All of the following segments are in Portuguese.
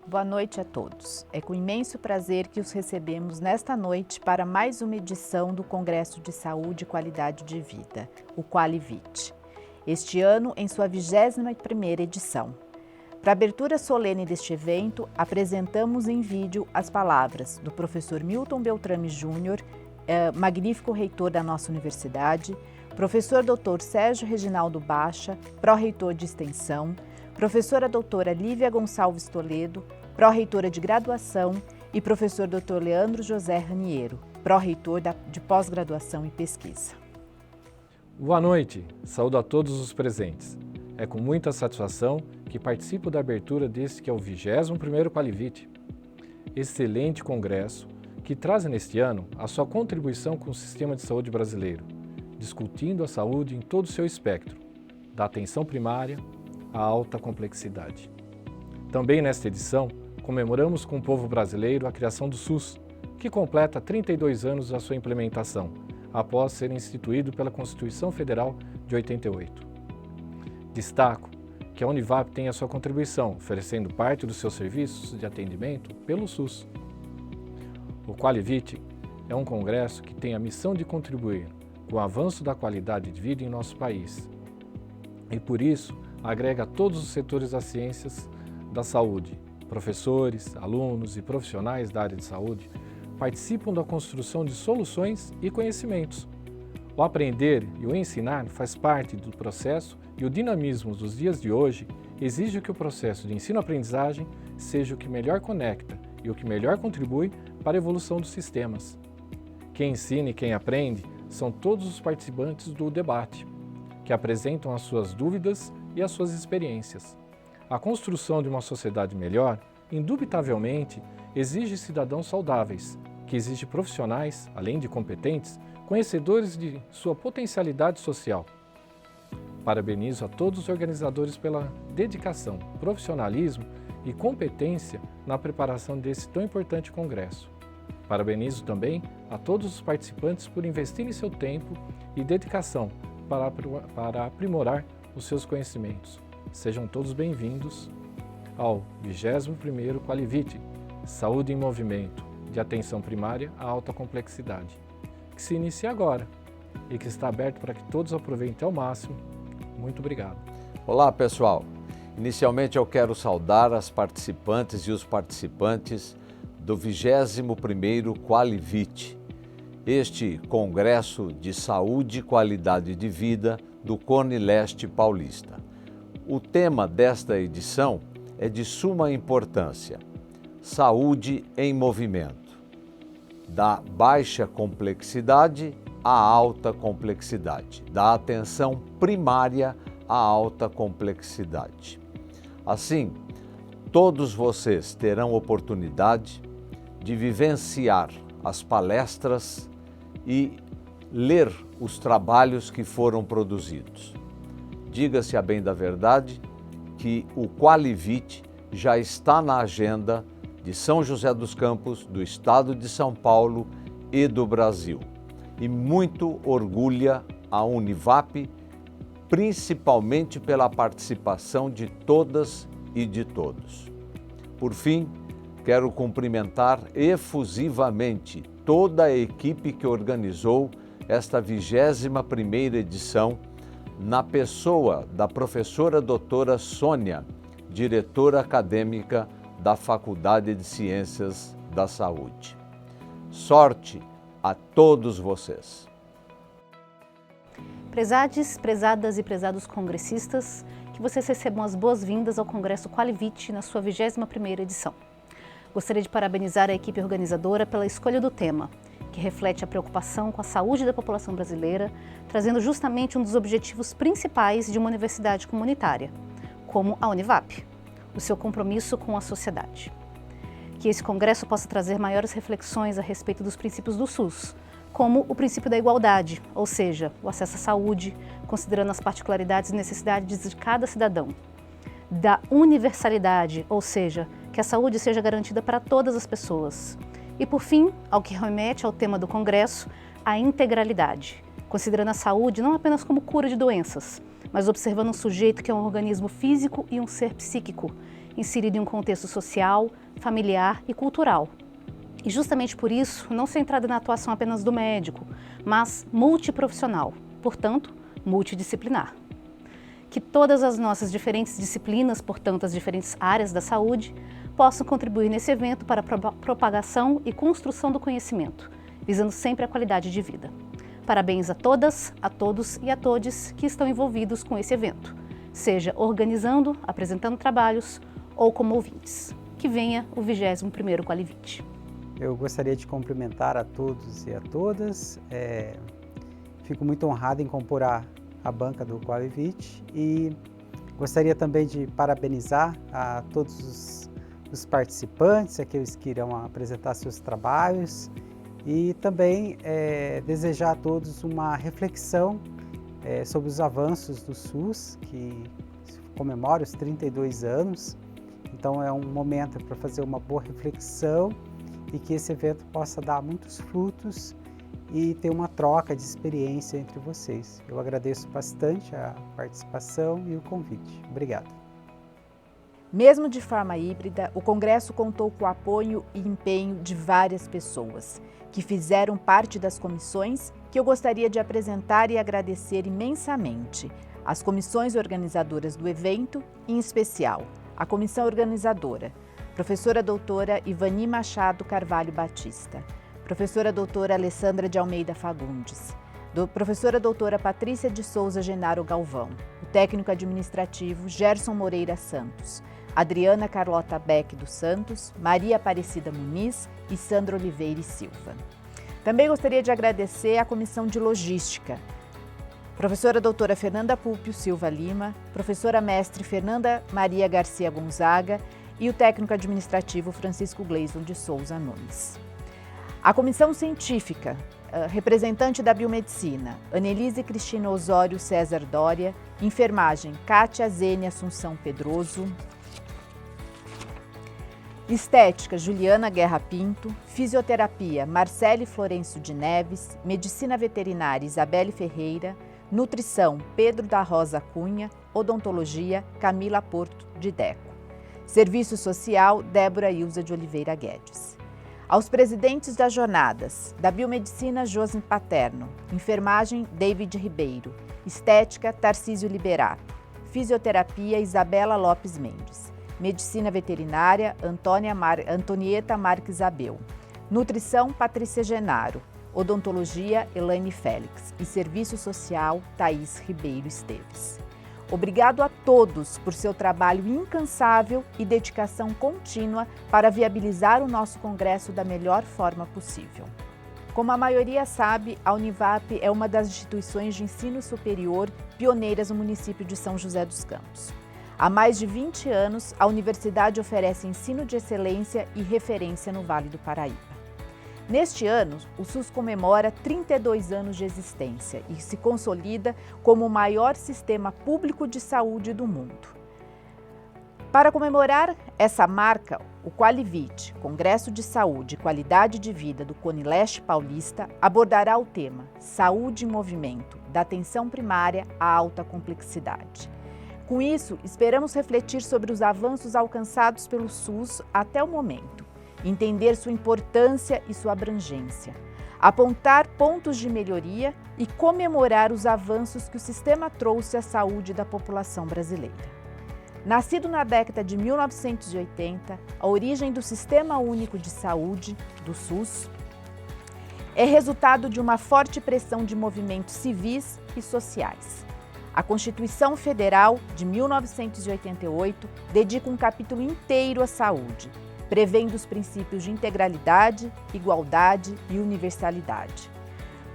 Boa noite a todos. É com imenso prazer que os recebemos nesta noite para mais uma edição do Congresso de Saúde e Qualidade de Vida, o QualiVit. Este ano, em sua 21ª edição. Para a abertura solene deste evento, apresentamos em vídeo as palavras do professor Milton Beltrame Júnior, magnífico reitor da nossa universidade, professor Dr. Sérgio Reginaldo Baixa, pró-reitor de extensão, professora doutora Lívia Gonçalves Toledo, pró-reitora de graduação, e professor Dr. Leandro José Raniero, pró-reitor de pós-graduação e pesquisa. Boa noite, saúdo a todos os presentes. É com muita satisfação que participo da abertura deste que é o 21º QualiVit. Excelente congresso que traz neste ano a sua contribuição com o sistema de saúde brasileiro, discutindo a saúde em todo o seu espectro, da atenção primária à alta complexidade. Também nesta edição, comemoramos com o povo brasileiro a criação do SUS, que completa 32 anos da sua implementação, após ser instituído pela Constituição Federal de 88. Destaco que a Univap tem a sua contribuição, oferecendo parte dos seus serviços de atendimento pelo SUS. O QualiVit é um congresso que tem a missão de contribuir com o avanço da qualidade de vida em nosso país e, por isso, agrega todos os setores das ciências da saúde. Professores, alunos e profissionais da área de saúde participam da construção de soluções e conhecimentos. O aprender e o ensinar faz parte do processo e o dinamismo dos dias de hoje exige que o processo de ensino-aprendizagem seja o que melhor conecta e o que melhor contribui para a evolução dos sistemas. Quem ensina e quem aprende são todos os participantes do debate, que apresentam as suas dúvidas e as suas experiências. A construção de uma sociedade melhor, indubitavelmente, exige cidadãos saudáveis, que exige profissionais, além de competentes, conhecedores de sua potencialidade social. Parabenizo a todos os organizadores pela dedicação, profissionalismo e competência na preparação desse tão importante congresso. Parabenizo também a todos os participantes por investirem seu tempo e dedicação para aprimorar os seus conhecimentos. Sejam todos bem-vindos ao 21º QualiVit, Saúde em Movimento, de atenção primária à alta complexidade, que se inicia agora e que está aberto para que todos aproveitem ao máximo. Muito obrigado. Olá, pessoal. Inicialmente eu quero saudar as participantes e os participantes do 21º QualiVit, este Congresso de Saúde e Qualidade de Vida do Cone Leste Paulista. O tema desta edição é de suma importância: saúde em movimento, da baixa complexidade à alta complexidade, da atenção primária à alta complexidade. Assim, todos vocês terão oportunidade de vivenciar as palestras e ler os trabalhos que foram produzidos. Diga-se a bem da verdade que o QualiVit já está na agenda de São José dos Campos, do estado de São Paulo e do Brasil. E muito orgulha a Univap, principalmente pela participação de todas e de todos. Por fim, quero cumprimentar efusivamente toda a equipe que organizou esta 21ª edição, na pessoa da professora doutora Sônia, diretora acadêmica da Faculdade de Ciências da Saúde. Sorte a todos vocês! Prezades, prezadas e prezados congressistas, que vocês recebam as boas-vindas ao Congresso QualiVit na sua 21ª edição. Gostaria de parabenizar a equipe organizadora pela escolha do tema, que reflete a preocupação com a saúde da população brasileira, trazendo justamente um dos objetivos principais de uma universidade comunitária, como a Univap, o seu compromisso com a sociedade. Que esse congresso possa trazer maiores reflexões a respeito dos princípios do SUS, como o princípio da igualdade, ou seja, o acesso à saúde, considerando as particularidades e necessidades de cada cidadão. Da universalidade, ou seja, que a saúde seja garantida para todas as pessoas. E, por fim, ao que remete ao tema do Congresso, a integralidade, considerando a saúde não apenas como cura de doenças, mas observando um sujeito que é um organismo físico e um ser psíquico, inserido em um contexto social, familiar e cultural. E justamente por isso, não centrada na atuação apenas do médico, mas multiprofissional, portanto, multidisciplinar. Que todas as nossas diferentes disciplinas, portanto, as diferentes áreas da saúde, possam contribuir nesse evento para a propagação e construção do conhecimento, visando sempre a qualidade de vida. Parabéns a todas, a todos e a todes que estão envolvidos com esse evento, seja organizando, apresentando trabalhos ou como ouvintes. Que venha o 21º Qualivite. Eu gostaria de cumprimentar a todos e a todas. Fico muito honrado em compor a banca do Qualivite e gostaria também de parabenizar a todos os participantes, aqueles que irão apresentar seus trabalhos, e também desejar a todos uma reflexão sobre os avanços do SUS, que comemora os 32 anos. Então é um momento para fazer uma boa reflexão e que esse evento possa dar muitos frutos e ter uma troca de experiência entre vocês. Eu agradeço bastante a participação e o convite. Obrigado. Mesmo de forma híbrida, o Congresso contou com o apoio e empenho de várias pessoas, que fizeram parte das comissões que eu gostaria de apresentar e agradecer imensamente. As comissões organizadoras do evento, em especial, a comissão organizadora, professora doutora Ivani Machado Carvalho Batista, professora doutora Alessandra de Almeida Fagundes, professora doutora Patrícia de Souza Genaro Galvão, o técnico administrativo Gerson Moreira Santos, Adriana Carlota Beck dos Santos, Maria Aparecida Muniz e Sandra Oliveira e Silva. Também gostaria de agradecer à Comissão de Logística, professora doutora Fernanda Púlpio Silva Lima, professora mestre Fernanda Maria Garcia Gonzaga e o técnico administrativo Francisco Gleison de Souza Nunes. A Comissão Científica, representante da Biomedicina, Anelise Cristina Osório César Dória, Enfermagem, Kátia Zene Assunção Pedroso, Estética, Juliana Guerra Pinto, Fisioterapia, Marcele Florencio de Neves, Medicina Veterinária, Isabelle Ferreira, Nutrição, Pedro da Rosa Cunha, Odontologia, Camila Porto de Deco. Serviço Social, Débora Ilza de Oliveira Guedes. Aos presidentes das jornadas, da Biomedicina, Josim Paterno, Enfermagem, David Ribeiro, Estética, Tarcísio Liberato, Fisioterapia, Isabela Lopes Mendes, Medicina Veterinária, Antonieta Marques Abel, Nutrição, Patrícia Genaro, Odontologia, Elaine Félix e Serviço Social, Thaís Ribeiro Esteves. Obrigado a todos por seu trabalho incansável e dedicação contínua para viabilizar o nosso congresso da melhor forma possível. Como a maioria sabe, a Univap é uma das instituições de ensino superior pioneiras no município de São José dos Campos. Há mais de 20 anos, a universidade oferece ensino de excelência e referência no Vale do Paraíba. Neste ano, o SUS comemora 32 anos de existência e se consolida como o maior sistema público de saúde do mundo. Para comemorar essa marca, o Qualivite, Congresso de Saúde e Qualidade de Vida do Conileste Paulista, abordará o tema Saúde em Movimento, da atenção primária à alta complexidade. Com isso, esperamos refletir sobre os avanços alcançados pelo SUS até o momento, entender sua importância e sua abrangência, apontar pontos de melhoria e comemorar os avanços que o sistema trouxe à saúde da população brasileira. Nascido na década de 1980, a origem do Sistema Único de Saúde, do SUS, é resultado de uma forte pressão de movimentos civis e sociais. A Constituição Federal de 1988 dedica um capítulo inteiro à saúde, prevendo os princípios de integralidade, igualdade e universalidade.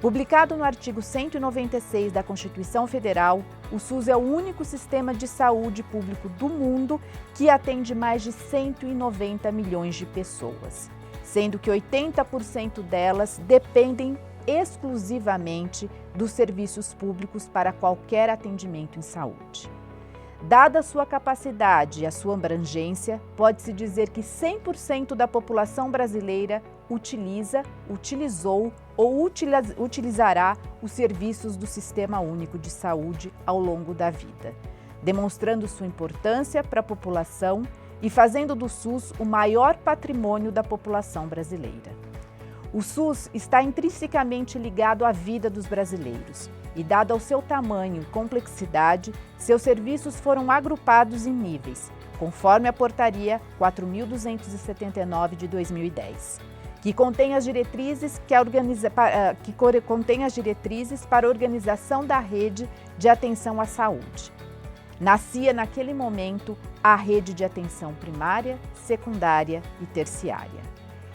Publicado no artigo 196 da Constituição Federal, o SUS é o único sistema de saúde público do mundo que atende mais de 190 milhões de pessoas, sendo que 80% delas dependem exclusivamente dos serviços públicos para qualquer atendimento em saúde. Dada a sua capacidade e a sua abrangência, pode-se dizer que 100% da população brasileira utiliza, utilizou ou utilizará os serviços do Sistema Único de Saúde ao longo da vida, demonstrando sua importância para a população e fazendo do SUS o maior patrimônio da população brasileira. O SUS está intrinsecamente ligado à vida dos brasileiros e, dado ao seu tamanho e complexidade, seus serviços foram agrupados em níveis, conforme a Portaria 4.279 de 2010, que contém as diretrizes para a organização da rede de atenção à saúde. Nascia naquele momento a rede de atenção primária, secundária e terciária.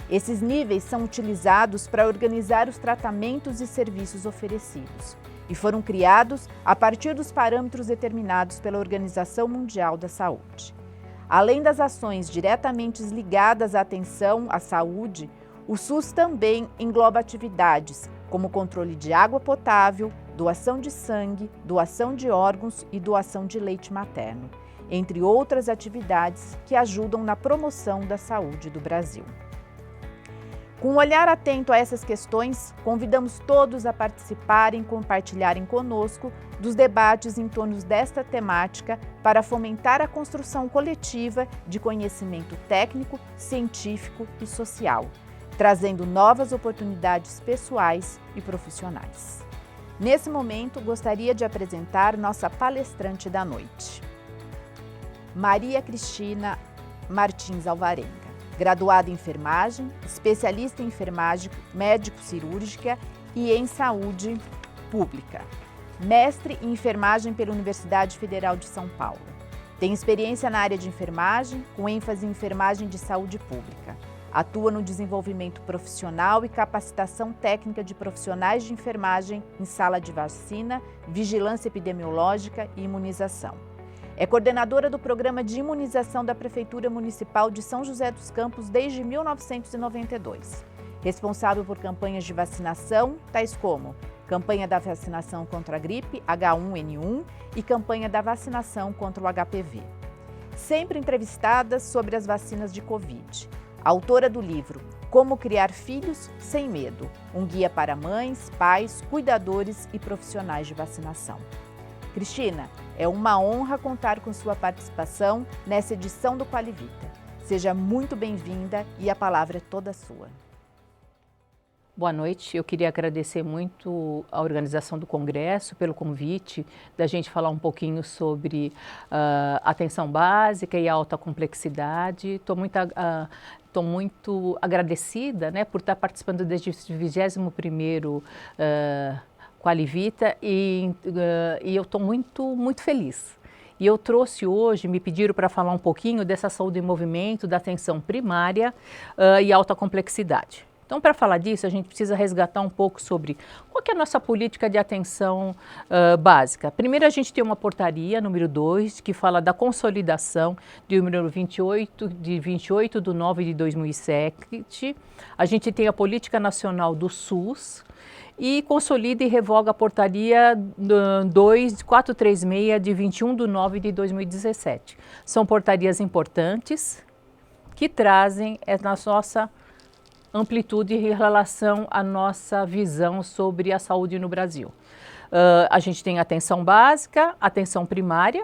Esses níveis são utilizados para organizar os tratamentos e serviços oferecidos e foram criados a partir dos parâmetros determinados pela Organização Mundial da Saúde. Além das ações diretamente ligadas à atenção à saúde, o SUS também engloba atividades como controle de água potável, doação de sangue, doação de órgãos e doação de leite materno, entre outras atividades que ajudam na promoção da saúde do Brasil. Com um olhar atento a essas questões, convidamos todos a participarem e compartilharem conosco dos debates em torno desta temática para fomentar a construção coletiva de conhecimento técnico, científico e social, trazendo novas oportunidades pessoais e profissionais. Nesse momento, gostaria de apresentar nossa palestrante da noite, Maria Cristina Martins Alvarenga, graduada em enfermagem, especialista em enfermagem médico-cirúrgica e em saúde pública, mestre em enfermagem pela Universidade Federal de São Paulo. Tem experiência na área de enfermagem, com ênfase em enfermagem de saúde pública. Atua no desenvolvimento profissional e capacitação técnica de profissionais de enfermagem em sala de vacina, vigilância epidemiológica e imunização. É coordenadora do Programa de Imunização da Prefeitura Municipal de São José dos Campos desde 1992. Responsável por campanhas de vacinação, tais como campanha da vacinação contra a gripe H1N1 e campanha da vacinação contra o HPV. Sempre entrevistada sobre as vacinas de Covid. Autora do livro Como Criar Filhos Sem Medo, um guia para mães, pais, cuidadores e profissionais de vacinação. Cristina, é uma honra contar com sua participação nessa edição do Qualivita. Seja muito bem-vinda e a palavra é toda sua. Boa noite, eu queria agradecer muito a organização do Congresso pelo convite da gente falar um pouquinho sobre atenção básica e alta complexidade. Estou muito agradecida, né, por estar participando desde o 21º Qualivita e eu estou muito feliz. E eu trouxe hoje, me pediram para falar um pouquinho dessa saúde em movimento, da atenção primária e alta complexidade. Então, para falar disso, a gente precisa resgatar um pouco sobre qual que é a nossa política de atenção básica. Primeiro, a gente tem uma portaria, número 2, que fala da consolidação de número 28, de 28/9/2007. A gente tem a Política Nacional do SUS, e consolida e revoga a portaria 2436 de 21/9/2017. São portarias importantes que trazem a nossa amplitude em relação à nossa visão sobre a saúde no Brasil. A gente tem atenção básica, atenção primária,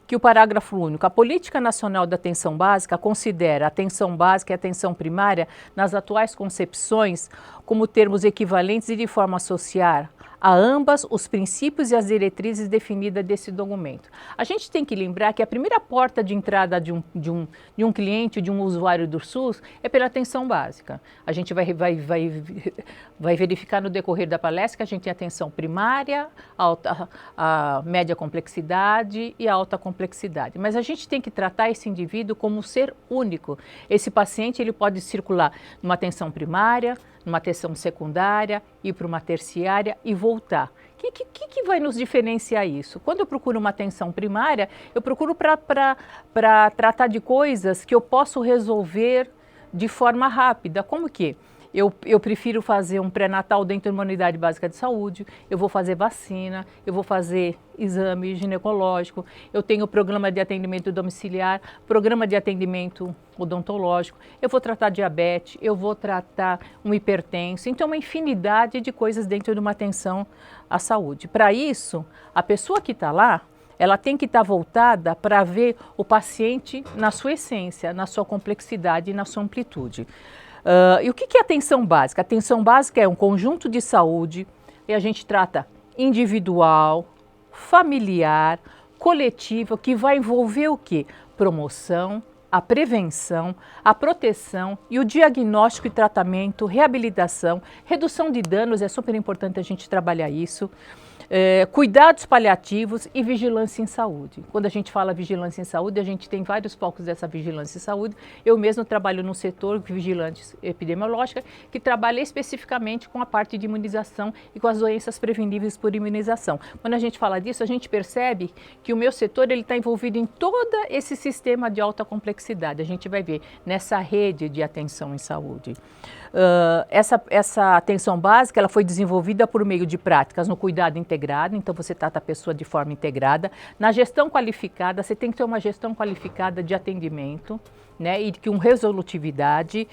que o parágrafo único, a Política Nacional da Atenção Básica considera a atenção básica e a atenção primária, nas atuais concepções, como termos equivalentes e de forma a associar a ambas os princípios e as diretrizes definidas desse documento. A gente tem que lembrar que a primeira porta de entrada de um cliente, de um usuário do SUS, é pela atenção básica. A gente vai verificar no decorrer da palestra que a gente tem atenção primária, a média complexidade e a alta complexidade. Mas a gente tem que tratar esse indivíduo como um ser único. Esse paciente ele pode circular numa atenção primária, numa atenção secundária, ir para uma terciária e voltar. O que vai nos diferenciar isso? Quando eu procuro uma atenção primária, eu procuro para tratar de coisas que eu posso resolver de forma rápida. Como que? Eu prefiro fazer um pré-natal dentro de uma unidade básica de saúde, eu vou fazer vacina, eu vou fazer exame ginecológico, eu tenho programa de atendimento domiciliar, programa de atendimento odontológico, eu vou tratar diabetes, eu vou tratar um hipertenso, então uma infinidade de coisas dentro de uma atenção à saúde. Para isso, a pessoa que está lá, ela tem que estar voltada para ver o paciente na sua essência, na sua complexidade e na sua amplitude. E o que é atenção básica? A atenção básica é um conjunto de saúde e a gente trata individual, familiar, coletiva, que vai envolver o quê? Promoção, a prevenção, a proteção e o diagnóstico e tratamento, reabilitação, redução de danos, é super importante a gente trabalhar isso. Cuidados paliativos e vigilância em saúde. Quando a gente fala vigilância em saúde, a gente tem vários focos dessa vigilância em saúde. Eu mesmo trabalho no setor de vigilância epidemiológica, que trabalha especificamente com a parte de imunização e com as doenças preveníveis por imunização. Quando a gente fala disso, a gente percebe que o meu setor está envolvido em todo esse sistema de alta complexidade. A gente vai ver nessa rede de atenção em saúde. Essa atenção básica ela foi desenvolvida por meio de práticas no cuidado integrado, então você trata a pessoa de forma integrada. Na gestão qualificada, você tem que ter uma gestão qualificada de atendimento, né, e com resolutividade.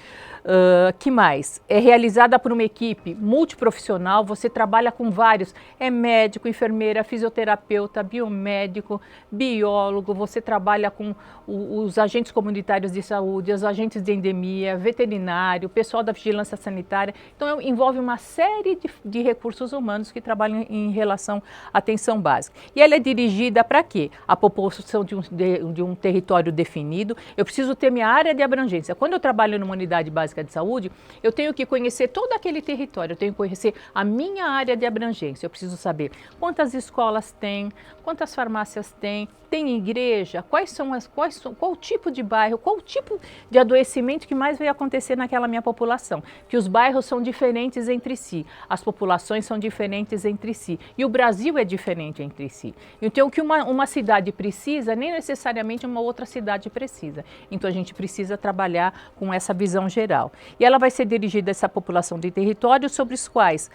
Que mais? É realizada por uma equipe multiprofissional, você trabalha com vários, é médico, enfermeira, fisioterapeuta, biomédico, biólogo, você trabalha com os agentes comunitários de saúde, os agentes de endemia, veterinário, pessoal da vigilância sanitária. Então, envolve uma série de recursos humanos que trabalham em relação à atenção básica. E ela é dirigida para quê? A população de um território definido. Eu preciso ter minha área de abrangência. Quando eu trabalho numa unidade básica de saúde, eu tenho que conhecer todo aquele território, eu tenho que conhecer a minha área de abrangência. Eu preciso saber quantas escolas tem, quantas farmácias tem igreja, qual o tipo de bairro, qual o tipo de adoecimento que mais vai acontecer naquela minha população. Que os bairros são diferentes entre si, as populações são diferentes entre si e o Brasil é diferente entre si. Então o que uma cidade precisa, nem necessariamente uma outra cidade precisa. Então a gente precisa trabalhar com essa visão geral. E ela vai ser dirigida a essa população de territórios sobre os quais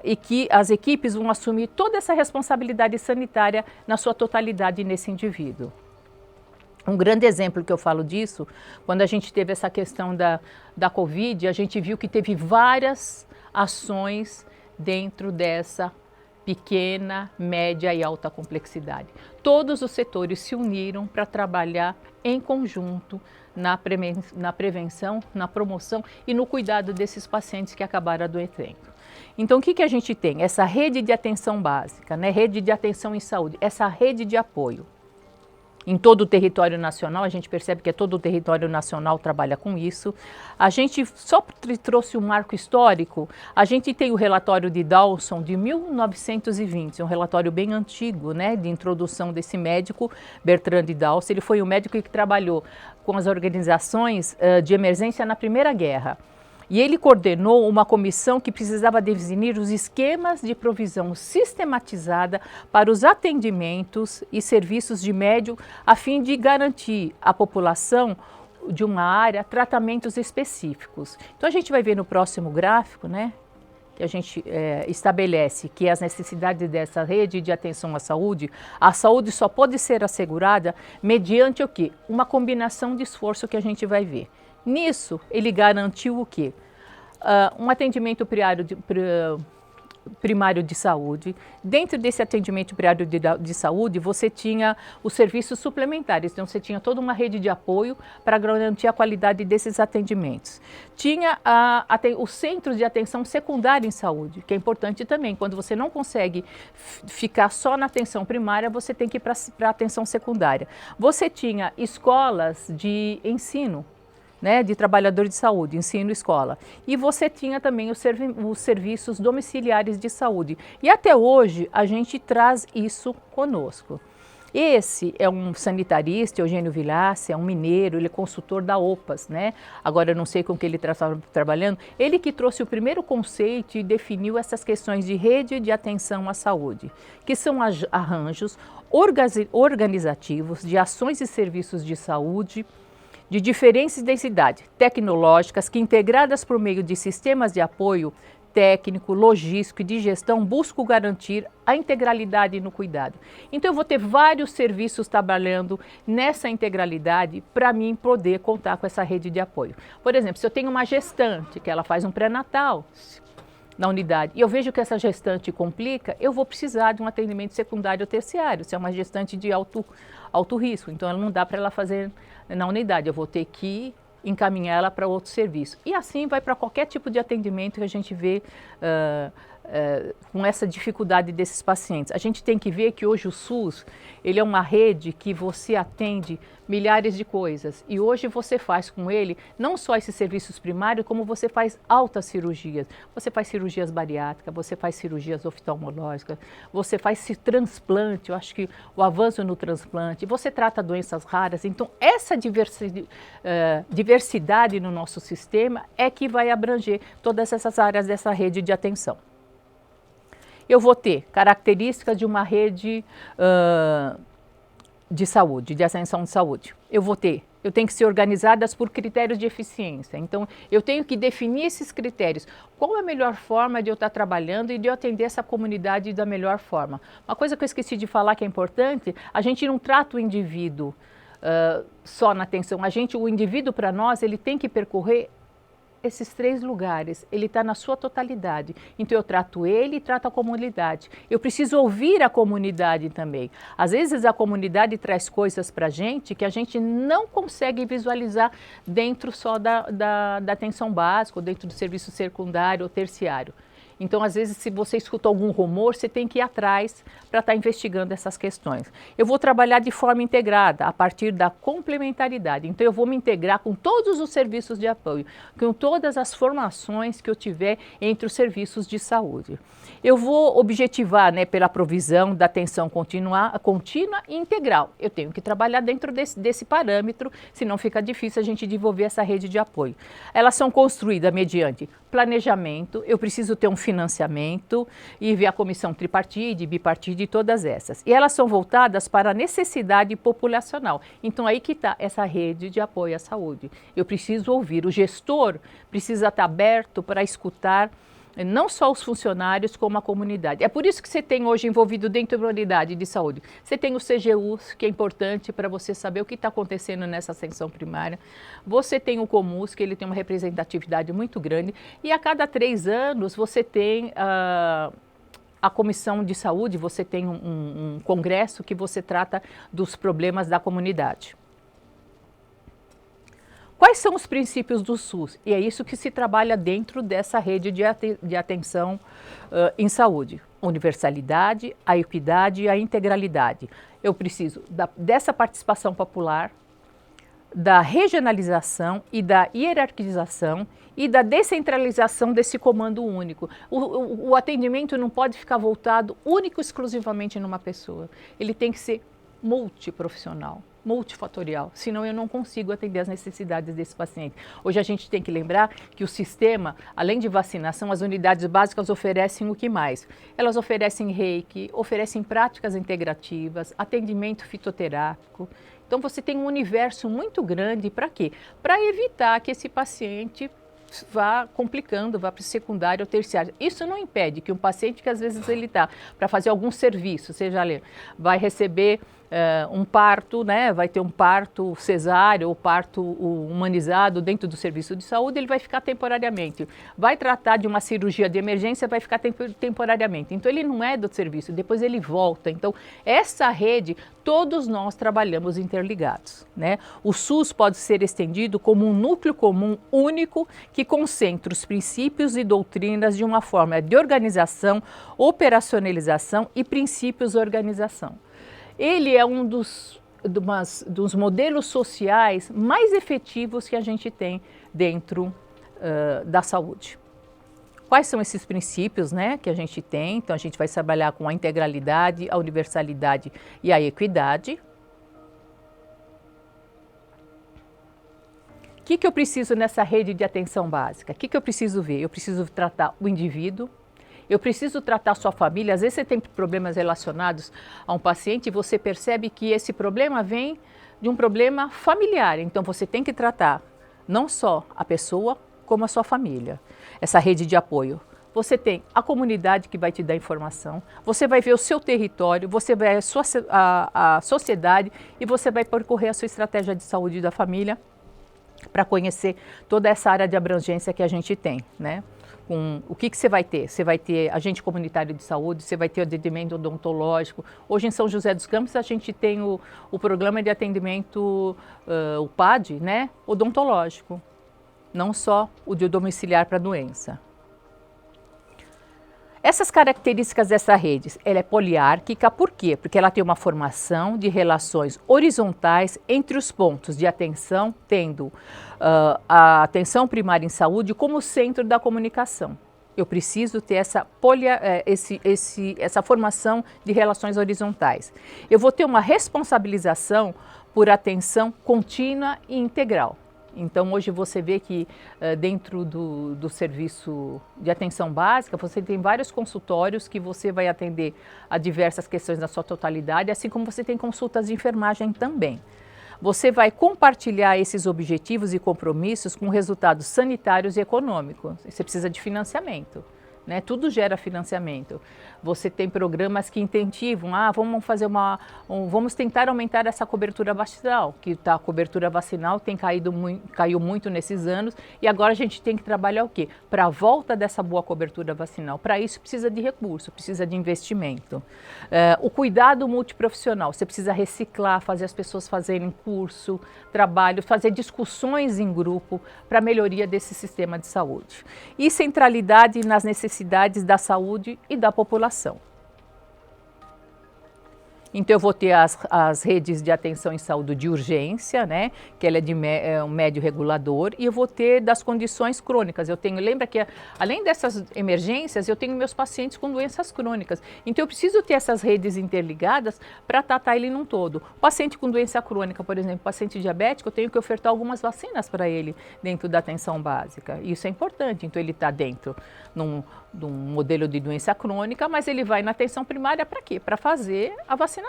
e que as equipes vão assumir toda essa responsabilidade sanitária na sua totalidade nesse indivíduo. Um grande exemplo que eu falo disso, quando a gente teve essa questão da Covid, a gente viu que teve várias ações dentro dessa pequena, média e alta complexidade. Todos os setores se uniram para trabalhar em conjunto na prevenção, na promoção e no cuidado desses pacientes que acabaram adoecendo. Então, o que a gente tem? Essa rede de atenção básica, né? Rede de atenção em saúde, essa rede de apoio. Em todo o território nacional, a gente percebe que todo o território nacional trabalha com isso. A gente só trouxe um marco histórico, a gente tem o relatório de Dawson de 1920, um relatório bem antigo, né, de introdução desse médico, Bertrand de Dawson. Ele foi um médico que trabalhou com as organizações de emergência na Primeira Guerra. E ele coordenou uma comissão que precisava definir os esquemas de provisão sistematizada para os atendimentos e serviços de médio, a fim de garantir à população de uma área tratamentos específicos. Então a gente vai ver no próximo gráfico, né, que a gente estabelece que as necessidades dessa rede de atenção à saúde, a saúde só pode ser assegurada mediante o quê? Uma combinação de esforço que a gente vai ver. Nisso, ele garantiu o quê? Um atendimento primário de saúde. Dentro desse atendimento primário de saúde, você tinha os serviços suplementares. Então, você tinha toda uma rede de apoio para garantir a qualidade desses atendimentos. Tinha o centro de atenção secundária em saúde, que é importante também. Quando você não consegue ficar só na atenção primária, você tem que ir para a atenção secundária. Você tinha escolas de ensino, né, de trabalhador de saúde, ensino escola. E você tinha também os serviços domiciliares de saúde. E até hoje a gente traz isso conosco. Esse é um sanitarista, Eugênio Vilassi, é um mineiro, ele é consultor da OPAS, né? Agora eu não sei com que ele está trabalhando. Ele que trouxe o primeiro conceito e definiu essas questões de rede de atenção à saúde, que são arranjos organizativos de ações e serviços de saúde de diferentes densidades tecnológicas que, integradas por meio de sistemas de apoio técnico, logístico e de gestão, buscam garantir a integralidade no cuidado. Então eu vou ter vários serviços trabalhando nessa integralidade para mim poder contar com essa rede de apoio. Por exemplo, se eu tenho uma gestante que ela faz um pré-natal na unidade e eu vejo que essa gestante complica, eu vou precisar de um atendimento secundário ou terciário, se é uma gestante de alto risco. Então não dá para ela fazer na unidade, eu vou ter que encaminhar ela para outro serviço. E assim vai para qualquer tipo de atendimento que a gente vê com essa dificuldade desses pacientes. A gente tem que ver que hoje o SUS, ele é uma rede que você atende milhares de coisas. E hoje você faz com ele não só esses serviços primários, como você faz altas cirurgias. Você faz cirurgias bariátricas, você faz cirurgias oftalmológicas, você faz transplante, eu acho que o avanço no transplante, você trata doenças raras. Então, essa diversidade no nosso sistema é que vai abranger todas essas áreas dessa rede de atenção. Eu vou ter características de uma rede de saúde, de ascensão de saúde. Eu tenho que ser organizadas por critérios de eficiência. Então, eu tenho que definir esses critérios. Qual é a melhor forma de eu estar trabalhando e de eu atender essa comunidade da melhor forma? Uma coisa que eu esqueci de falar que é importante, a gente não trata o indivíduo só na atenção. O indivíduo, para nós, ele tem que percorrer esses 3 lugares, ele está na sua totalidade. Então eu trato ele e trato a comunidade. Eu preciso ouvir a comunidade também. Às vezes a comunidade traz coisas para a gente que a gente não consegue visualizar dentro só da atenção básica, ou dentro do serviço secundário ou terciário. Então, às vezes, se você escuta algum rumor, você tem que ir atrás para estar investigando essas questões. Eu vou trabalhar de forma integrada, a partir da complementaridade. Então, eu vou me integrar com todos os serviços de apoio, com todas as formações que eu tiver entre os serviços de saúde. Eu vou objetivar, pela provisão da atenção contínua e integral. Eu tenho que trabalhar dentro desse parâmetro, senão fica difícil a gente desenvolver essa rede de apoio. Elas são construídas mediante planejamento, eu preciso ter um financiamento e ver a comissão tripartite, bipartite e todas essas. E elas são voltadas para a necessidade populacional. Então aí que está essa rede de apoio à saúde. Eu preciso ouvir, o gestor precisa estar aberto para escutar não só os funcionários, como a comunidade. É por isso que você tem hoje envolvido dentro da unidade de saúde. Você tem o CGUs, que é importante para você saber o que está acontecendo nessa ascensão primária. Você tem o Comus, que ele tem uma representatividade muito grande. E a cada 3 anos você tem a comissão de saúde, você tem um congresso que você trata dos problemas da comunidade. Quais são os princípios do SUS? E é isso que se trabalha dentro dessa rede de atenção em saúde. Universalidade, a equidade e a integralidade. Eu preciso dessa participação popular, da regionalização e da hierarquização e da descentralização desse comando único. O atendimento não pode ficar voltado único e exclusivamente numa pessoa. Ele tem que ser multiprofissional, multifatorial, senão eu não consigo atender as necessidades desse paciente. Hoje a gente tem que lembrar que o sistema, além de vacinação, as unidades básicas oferecem o que mais? Elas oferecem reiki, oferecem práticas integrativas, atendimento fitoterápico. Então você tem um universo muito grande para quê? Para evitar que esse paciente vá complicando, vá para o secundário ou terciário. Isso não impede que um paciente que às vezes ele está para fazer algum serviço, seja ali, vai receber um parto, vai ter um parto cesáreo ou parto humanizado dentro do serviço de saúde, ele vai ficar temporariamente. Vai tratar de uma cirurgia de emergência, vai ficar temporariamente. Então ele não é do serviço, depois ele volta. Então essa rede, todos nós trabalhamos interligados, O SUS pode ser estendido como um núcleo comum único que concentra os princípios e doutrinas de uma forma de organização, operacionalização e princípios de organização. Ele é um dos modelos sociais mais efetivos que a gente tem dentro da saúde. Quais são esses princípios que a gente tem? Então, a gente vai trabalhar com a integralidade, a universalidade e a equidade. O que eu preciso nessa rede de atenção básica? O que eu preciso ver? Eu preciso tratar o indivíduo. Eu preciso tratar a sua família. Às vezes você tem problemas relacionados a um paciente e você percebe que esse problema vem de um problema familiar. Então você tem que tratar não só a pessoa, como a sua família. Essa rede de apoio. Você tem a comunidade que vai te dar informação, você vai ver o seu território, você vai ver a sociedade e você vai percorrer a sua estratégia de saúde da família para conhecer toda essa área de abrangência que a gente tem, né? O que você vai ter? Você vai ter agente comunitário de saúde, você vai ter atendimento odontológico. Hoje em São José dos Campos a gente tem o programa de atendimento, o PAD, né? Odontológico, não só o de domiciliar para doença. Essas características dessa rede, ela é poliárquica, por quê? Porque ela tem uma formação de relações horizontais entre os pontos de atenção, tendo a atenção primária em saúde como centro da comunicação. Eu preciso ter essa formação de relações horizontais. Eu vou ter uma responsabilização por atenção contínua e integral. Então, hoje você vê que dentro do serviço de atenção básica, você tem vários consultórios que você vai atender a diversas questões na sua totalidade, assim como você tem consultas de enfermagem também. Você vai compartilhar esses objetivos e compromissos com resultados sanitários e econômicos. Você precisa de financiamento, né? Tudo gera financiamento. Você tem programas que incentivam, vamos tentar aumentar essa cobertura vacinal, que a cobertura vacinal caiu muito nesses anos, e agora a gente tem que trabalhar o quê? Para a volta dessa boa cobertura vacinal. Para isso precisa de recurso, precisa de investimento. O cuidado multiprofissional, você precisa reciclar, fazer as pessoas fazerem curso, trabalho, fazer discussões em grupo para a melhoria desse sistema de saúde. E centralidade nas necessidades da saúde e da população. Então, eu vou ter as redes de atenção em saúde de urgência, né, que ela é um médio regulador, e eu vou ter das condições crônicas. Lembra que além dessas emergências, eu tenho meus pacientes com doenças crônicas. Então, eu preciso ter essas redes interligadas para tratar ele num todo. O paciente com doença crônica, por exemplo, paciente diabético, eu tenho que ofertar algumas vacinas para ele dentro da atenção básica. Isso é importante. Então, ele está dentro de um modelo de doença crônica, mas ele vai na atenção primária para quê? Para fazer a vacinação.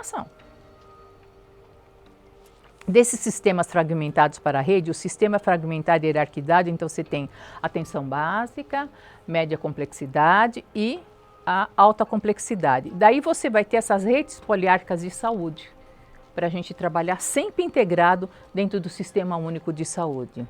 Desses sistemas fragmentados para a rede, o sistema fragmentado e hierarquizado, então você tem atenção básica, média complexidade e a alta complexidade. Daí você vai ter essas redes poliárquicas de saúde, para a gente trabalhar sempre integrado dentro do Sistema Único de Saúde.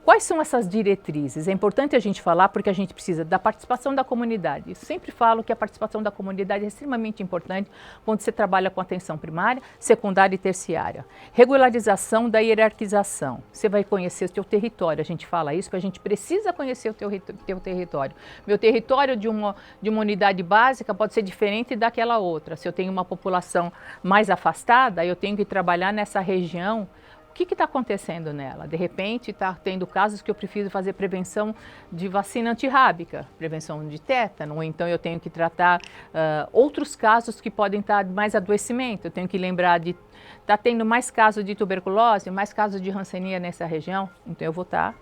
Quais são essas diretrizes? É importante a gente falar porque a gente precisa da participação da comunidade. Eu sempre falo que a participação da comunidade é extremamente importante quando você trabalha com atenção primária, secundária e terciária. Regularização da hierarquização. Você vai conhecer o seu território. A gente fala isso porque a gente precisa conhecer o teu território. Meu território de uma unidade básica pode ser diferente daquela outra. Se eu tenho uma população mais afastada, eu tenho que trabalhar nessa região. O que está acontecendo nela? De repente, está tendo casos que eu preciso fazer prevenção de vacina antirrábica, prevenção de tétano, ou então eu tenho que tratar outros casos que podem estar mais adoecimento. Eu tenho que lembrar de estar tendo mais casos de tuberculose, mais casos de Hanseníase nessa região, então eu vou estar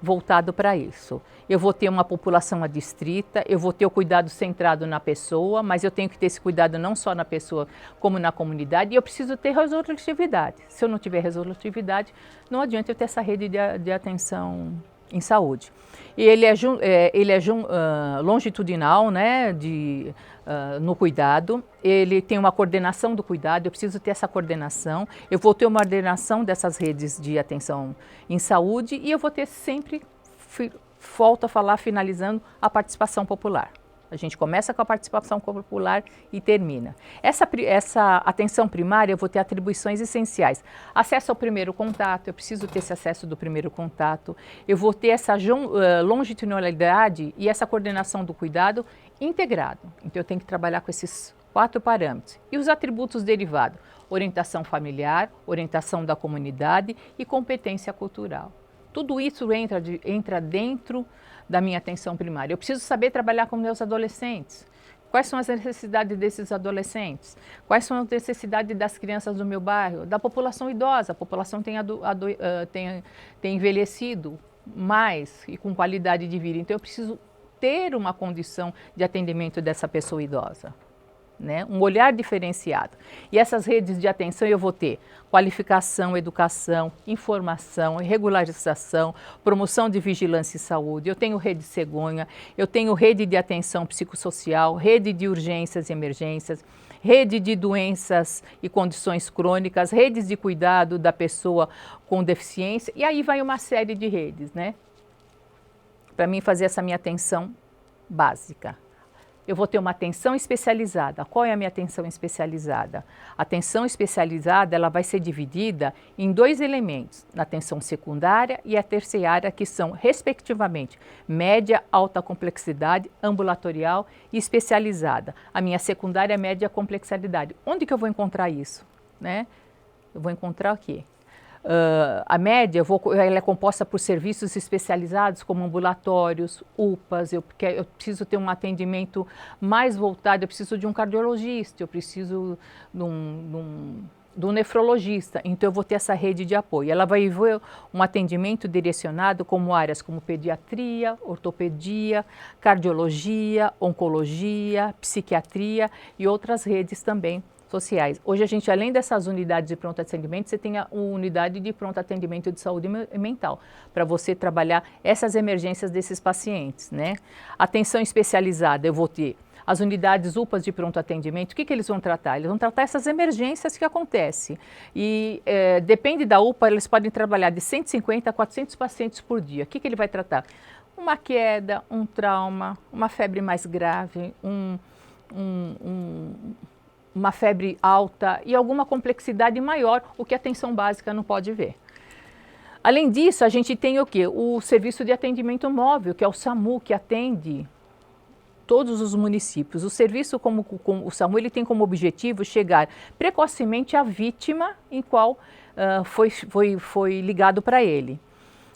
voltado para isso. Eu vou ter uma população adstrita, eu vou ter o cuidado centrado na pessoa, mas eu tenho que ter esse cuidado não só na pessoa, como na comunidade, e eu preciso ter resolutividade. Se eu não tiver resolutividade, não adianta eu ter essa rede de atenção em saúde. E ele é longitudinal, né, no cuidado, ele tem uma coordenação do cuidado, eu preciso ter essa coordenação, eu vou ter uma ordenação dessas redes de atenção em saúde e eu vou ter sempre, volto a falar, finalizando, a participação popular. A gente começa com a participação popular e termina. Essa atenção primária, eu vou ter atribuições essenciais. Acesso ao primeiro contato, eu preciso ter esse acesso do primeiro contato. Eu vou ter essa longitudinalidade e essa coordenação do cuidado integrado. Então, eu tenho que trabalhar com esses 4 parâmetros. E os atributos derivados? Orientação familiar, orientação da comunidade e competência cultural. Tudo isso entra dentro da minha atenção primária. Eu preciso saber trabalhar com meus adolescentes. Quais são as necessidades desses adolescentes? Quais são as necessidades das crianças do meu bairro? Da população idosa. A população tem envelhecido mais e com qualidade de vida. Então, eu preciso ter uma condição de atendimento dessa pessoa idosa. né? Um olhar diferenciado. E essas redes de atenção eu vou ter qualificação, educação, informação, regularização, promoção de vigilância e saúde. Eu tenho rede cegonha, eu tenho rede de atenção psicossocial, rede de urgências e emergências, rede de doenças e condições crônicas, redes de cuidado da pessoa com deficiência, e aí vai uma série de redes, né? Para mim fazer essa minha atenção básica. Eu vou ter uma atenção especializada. Qual é a minha atenção especializada? A atenção especializada, ela vai ser dividida em 2 elementos, na atenção secundária e a terciária, que são, respectivamente, média, alta complexidade, ambulatorial e especializada. A minha secundária é média complexidade. Onde que eu vou encontrar isso, né? Eu vou encontrar o quê? A média ela é composta por serviços especializados como ambulatórios, UPAs, eu preciso ter um atendimento mais voltado, eu preciso de um cardiologista, eu preciso de um nefrologista, então eu vou ter essa rede de apoio. Ela vai ver um atendimento direcionado como áreas como pediatria, ortopedia, cardiologia, oncologia, psiquiatria e outras redes também sociais. Hoje a gente, além dessas unidades de pronto atendimento, você tem a unidade de pronto atendimento de saúde mental, para você trabalhar essas emergências desses pacientes, né? Atenção especializada, eu vou ter as unidades UPAs de pronto atendimento. O que eles vão tratar? Eles vão tratar essas emergências que acontecem. E depende da UPA, eles podem trabalhar de 150 a 400 pacientes por dia. O que ele vai tratar? Uma queda, um trauma, uma febre mais grave, uma febre alta e alguma complexidade maior, o que a atenção básica não pode ver. Além disso, a gente tem o quê? O serviço de atendimento móvel, que é o SAMU, que atende todos os municípios. O serviço como o SAMU, ele tem como objetivo chegar precocemente à vítima em qual foi ligado para ele,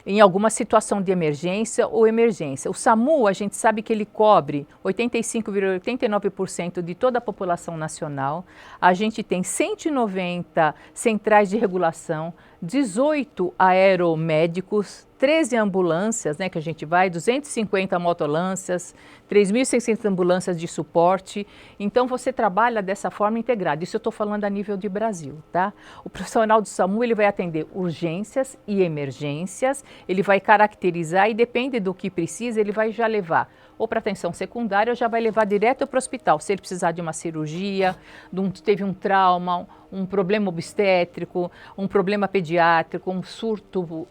em alguma situação de emergência ou emergência. O SAMU, a gente sabe que ele cobre 85,89% de toda a população nacional. A gente tem 190 centrais de regulação, 18 aeromédicos, 13 ambulâncias, né, que a gente vai, 250 motolâncias, 3.600 ambulâncias de suporte. Então, você trabalha dessa forma integrada. Isso eu estou falando a nível de Brasil, tá? O profissional do SAMU, ele vai atender urgências e emergências, ele vai caracterizar e depende do que precisa, ele vai já levar ou para atenção secundária ou já vai levar direto para o hospital. Se ele precisar de uma cirurgia, teve um trauma, um problema obstétrico, um problema pediátrico, um surto,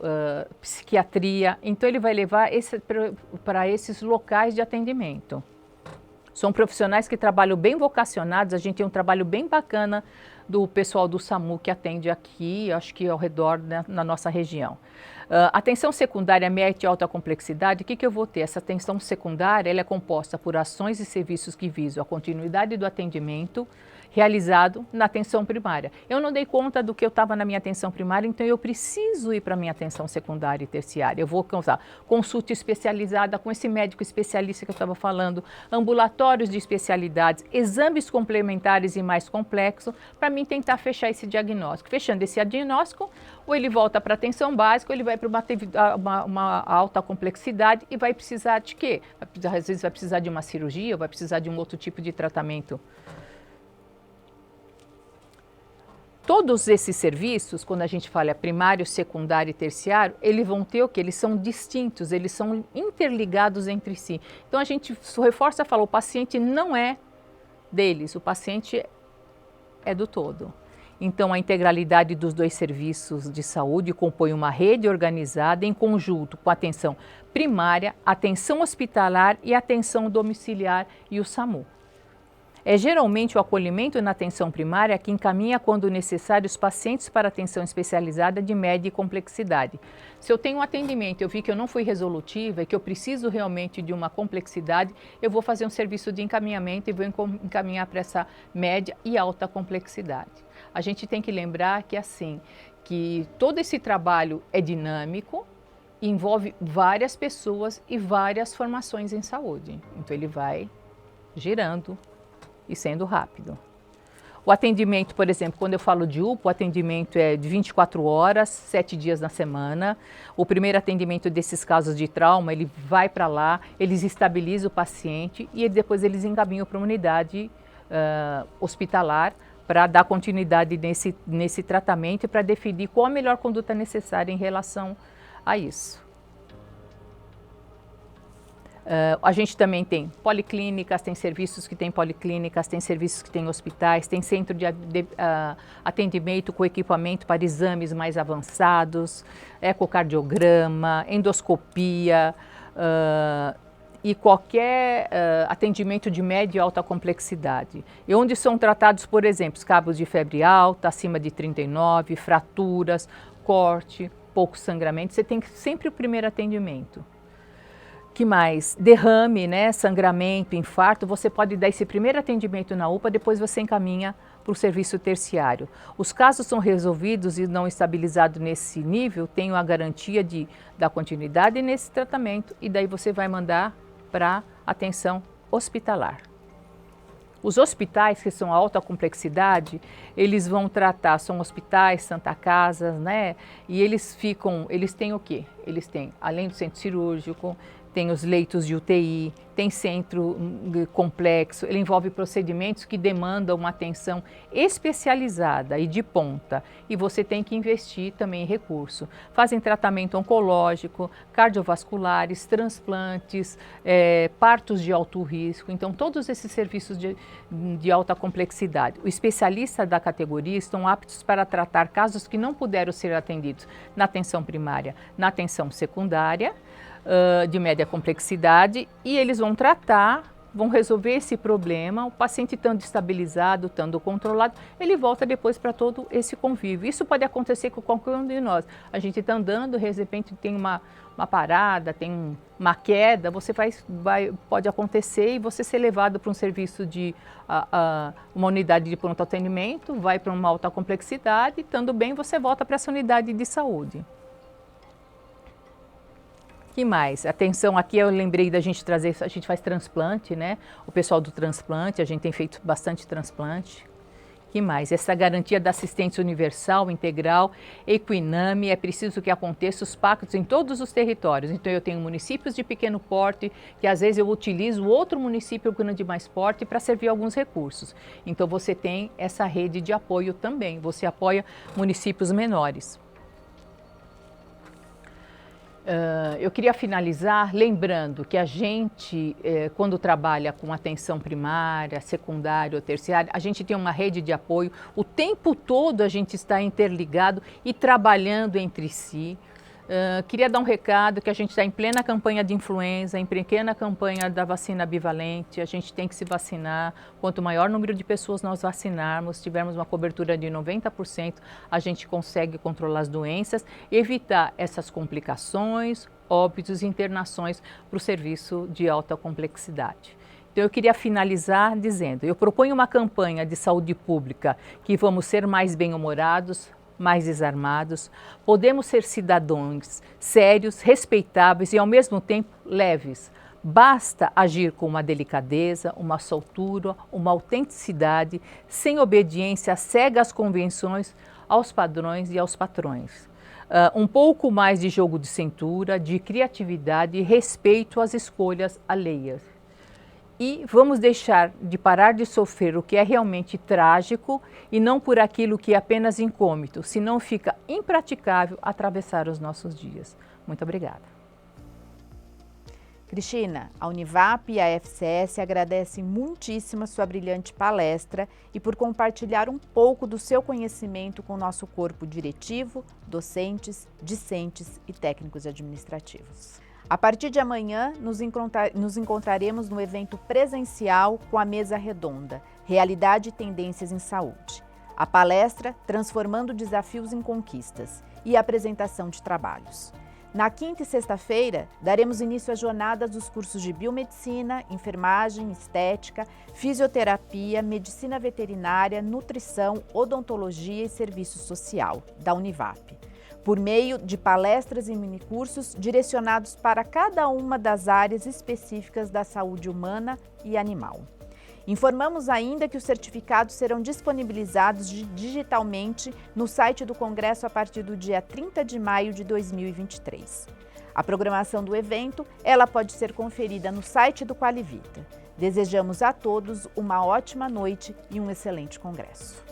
psiquiatria. Então, ele vai levar para esses locais de atendimento. São profissionais que trabalham bem vocacionados, a gente tem um trabalho bem bacana do pessoal do SAMU que atende aqui, acho que ao redor, né, na nossa região. Atenção secundária média e alta complexidade, o que eu vou ter? Essa atenção secundária, ela é composta por ações e serviços que visam a continuidade do atendimento realizado na atenção primária. Eu não dei conta do que eu estava na minha atenção primária, então eu preciso ir para a minha atenção secundária e terciária. Eu vou causar consulta especializada com esse médico especialista que eu estava falando, ambulatórios de especialidades, exames complementares e mais complexos, para mim tentar fechar esse diagnóstico. Fechando esse diagnóstico, ou ele volta para a atenção básica, ou ele vai para uma alta complexidade e vai precisar de quê? Às vezes vai precisar de uma cirurgia, ou vai precisar de um outro tipo de tratamento. Todos esses serviços, quando a gente fala primário, secundário e terciário, eles vão ter o quê? Eles são distintos, eles são interligados entre si. Então, a gente reforça e fala, o paciente não é deles, o paciente é do todo. Então, a integralidade dos 2 serviços de saúde compõe uma rede organizada em conjunto com a atenção primária, atenção hospitalar e atenção domiciliar e o SAMU. É geralmente o acolhimento na atenção primária que encaminha, quando necessário, os pacientes para atenção especializada de média complexidade. Se eu tenho um atendimento, eu vi que eu não fui resolutiva e que eu preciso realmente de uma complexidade, eu vou fazer um serviço de encaminhamento e vou encaminhar para essa média e alta complexidade. A gente tem que lembrar que, assim, que todo esse trabalho é dinâmico, envolve várias pessoas e várias formações em saúde. Então, ele vai girando e sendo rápido. O atendimento, por exemplo, quando eu falo de UPA, o atendimento é de 24 horas, 7 dias na semana. O primeiro atendimento desses casos de trauma, ele vai para lá, eles estabilizam o paciente e depois eles encaminham para uma unidade hospitalar para dar continuidade nesse tratamento e para definir qual a melhor conduta necessária em relação a isso. A gente também tem policlínicas, tem serviços que têm policlínicas, tem serviços que têm hospitais, tem centro de atendimento com equipamento para exames mais avançados, ecocardiograma, endoscopia e qualquer atendimento de média e alta complexidade. E onde são tratados, por exemplo, cabos de febre alta, acima de 39, fraturas, corte, pouco sangramento, você tem sempre o primeiro atendimento. Que mais? Derrame, né? Sangramento, infarto, você pode dar esse primeiro atendimento na UPA, depois você encaminha para o serviço terciário. Os casos são resolvidos e não estabilizados nesse nível, tem a garantia de dar continuidade nesse tratamento e daí você vai mandar para atenção hospitalar. Os hospitais que são alta complexidade, eles vão tratar, são hospitais, Santa Casas, né? E eles têm o quê? Eles têm, além do centro cirúrgico, tem os leitos de UTI, tem centro complexo, ele envolve procedimentos que demandam uma atenção especializada e de ponta. E você tem que investir também em recurso. Fazem tratamento oncológico, cardiovasculares, transplantes, partos de alto risco. Então, todos esses serviços de alta complexidade. Os especialistas da categoria estão aptos para tratar casos que não puderam ser atendidos na atenção primária, na atenção secundária, de média complexidade, e eles vão tratar, vão resolver esse problema, o paciente estando estabilizado, estando controlado, ele volta depois para todo esse convívio. Isso pode acontecer com qualquer um de nós. A gente está andando, de repente tem uma parada, tem uma queda, pode acontecer e você ser levado para um serviço de uma unidade de pronto atendimento, vai para uma alta complexidade, estando bem, você volta para essa unidade de saúde. Que mais? Atenção, aqui eu lembrei da gente trazer, a gente faz transplante, né? O pessoal do transplante, a gente tem feito bastante transplante. Que mais? Essa garantia da assistência universal, integral, equiname, é preciso que aconteça os pactos em todos os territórios. Então eu tenho municípios de pequeno porte, que às vezes eu utilizo outro município grande de mais porte para servir alguns recursos. Então você tem essa rede de apoio também, você apoia municípios menores. Eu queria finalizar lembrando que a gente, quando trabalha com atenção primária, secundária ou terciária, a gente tem uma rede de apoio, o tempo todo a gente está interligado e trabalhando entre si. Queria dar um recado que a gente está em plena campanha de influenza, em pequena campanha da vacina bivalente, a gente tem que se vacinar. Quanto maior número de pessoas nós vacinarmos, tivermos uma cobertura de 90%, a gente consegue controlar as doenças e evitar essas complicações, óbitos e internações para o serviço de alta complexidade. Então eu queria finalizar dizendo, eu proponho uma campanha de saúde pública que vamos ser mais bem-humorados, mais desarmados, podemos ser cidadãos sérios, respeitáveis e ao mesmo tempo leves. Basta agir com uma delicadeza, uma soltura, uma autenticidade, sem obediência cega às convenções, aos padrões e aos patrões. Um pouco mais de jogo de cintura, de criatividade e respeito às escolhas alheias. E vamos deixar de parar de sofrer o que é realmente trágico e não por aquilo que é apenas incômodo, senão fica impraticável atravessar os nossos dias. Muito obrigada. Cristina, a Univap e a FCS agradecem muitíssimo a sua brilhante palestra e por compartilhar um pouco do seu conhecimento com o nosso corpo diretivo, docentes, discentes e técnicos administrativos. A partir de amanhã, nos encontraremos no evento presencial com a Mesa Redonda, Realidade e Tendências em Saúde. A palestra Transformando Desafios em Conquistas e a apresentação de trabalhos. Na quinta e sexta-feira, daremos início às jornadas dos cursos de Biomedicina, Enfermagem, Estética, Fisioterapia, Medicina Veterinária, Nutrição, Odontologia e Serviço Social, da Univap, por meio de palestras e minicursos direcionados para cada uma das áreas específicas da saúde humana e animal. Informamos ainda que os certificados serão disponibilizados digitalmente no site do Congresso a partir do dia 30 de maio de 2023. A programação do evento, ela pode ser conferida no site do Qualivita. Desejamos a todos uma ótima noite e um excelente congresso.